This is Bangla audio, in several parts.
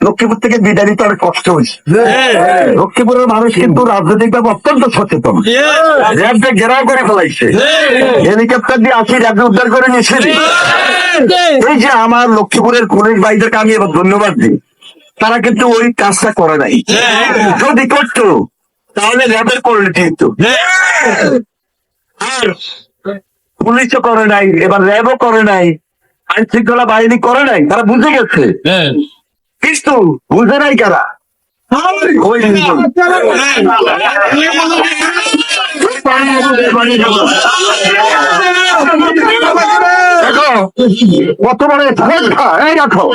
লক্ষ্মীপুর থেকে বিদায় নিতে অনেক কষ্ট হয়েছে। লক্ষ্মীপুরের মানুষ কিন্তু রাজনৈতিকভাবে অত্যন্ত সচেতন। র্যাবকে ঘেরাও করে ফেলাইছে, হেলিকপ্টার দিয়ে আসি র্যাবকে উদ্ধার করে নিয়েছে। এই যে আমার লক্ষ্মীপুরের পুলিশ ভাইদেরকে আমি এবার ধন্যবাদ দিই, তারা কিন্তু ওই কাজটা করে নাই। যদি করতো তাহলে র্যাবের পরিণতি হতো। আর পুলিশও করে নাই, এবার র্যাবও করে নাই, আইন শৃঙ্খলা বাহিনী করে নাই, তারা বুঝে গেছে। কিন্তু বুঝে নাই কারা? ওই কত বড় রাখো,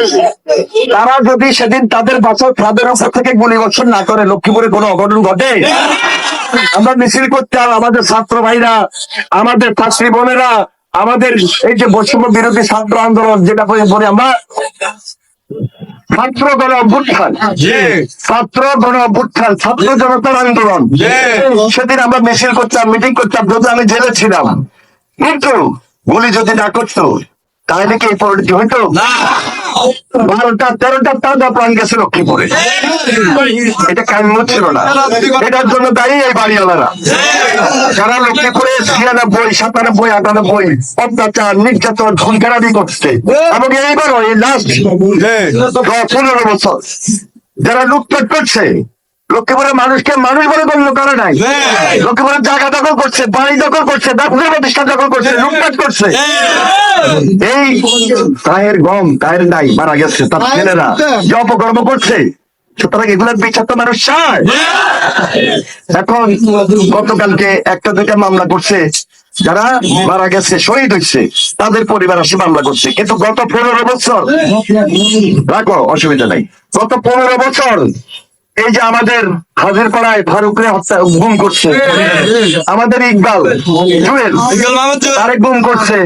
তারা যদি সেদিন তাদের বাসার তাদের উপর থেকে গুলিবর্ষণ না করে লক্ষ্মীপুরে কোনো অঘটন ঘটে, আমরা মিছিল করতাম। আমাদের ছাত্র ভাইরা, আমাদের ছাত্রী বোনেরা, আমাদের এই যে বৈষম্য বিরোধী ছাত্র আন্দোলন, যেটা বলে আমরা ছাত্র গণ অভ্যুত্থান, ছাত্র গণ অভ্যুত্থান, ছাত্র জনতার আন্দোলন, সেদিন আমরা মিছিল করতাম, মিটিং করতাম, যদি আমি জেলে ছিলাম। কিন্তু গুলি যদি না করতো তাহলে কি এই পরিণতি হইতো? 12টা 13টা তাজা প্রাণ গেছে লক্ষ্মীপুরে। এটা কাম্য ছিল না। এটার জন্য দায়ী এই বাড়িওয়ালারা, যারা লক্ষ্মীপুরে 96, 97, 98 অত্যাচার, নির্যাতন, খুনখারাপি করছে। এবং এইবারও এই লাস্ট 15 বছর যারা লুটপাট করছে, লক্ষ্মীপুরের মানুষকে মানুষ বলে গণ্য করে নাই। লক্ষ্মীপুরের জায়গা দখল করছে, বাড়ি দখল করছে, ব্যবসা প্রতিষ্ঠান দখল করছে, লুটপাট করছে। এই তাহের নাই মারা গেছে, তার ছেলেরা যে অপকর্ম করছে, সুতরাং এগুলোর বিচার তো মানুষ চায়। এখন গতকালকে 1-2টা মামলা করছে, যারা মারা গেছে, শহীদ হয়েছে, তাদের পরিবার আসে মামলা করছে। কিন্তু গত 15 বছর, রাখো অসুবিধা নাই, গত 15 বছর এই যে আমাদের হাজিরপাড়ায় ফারুকরে হত্যা গুম করছে, আমাদের ইকবাল জুয়েল তারে গুম করছে।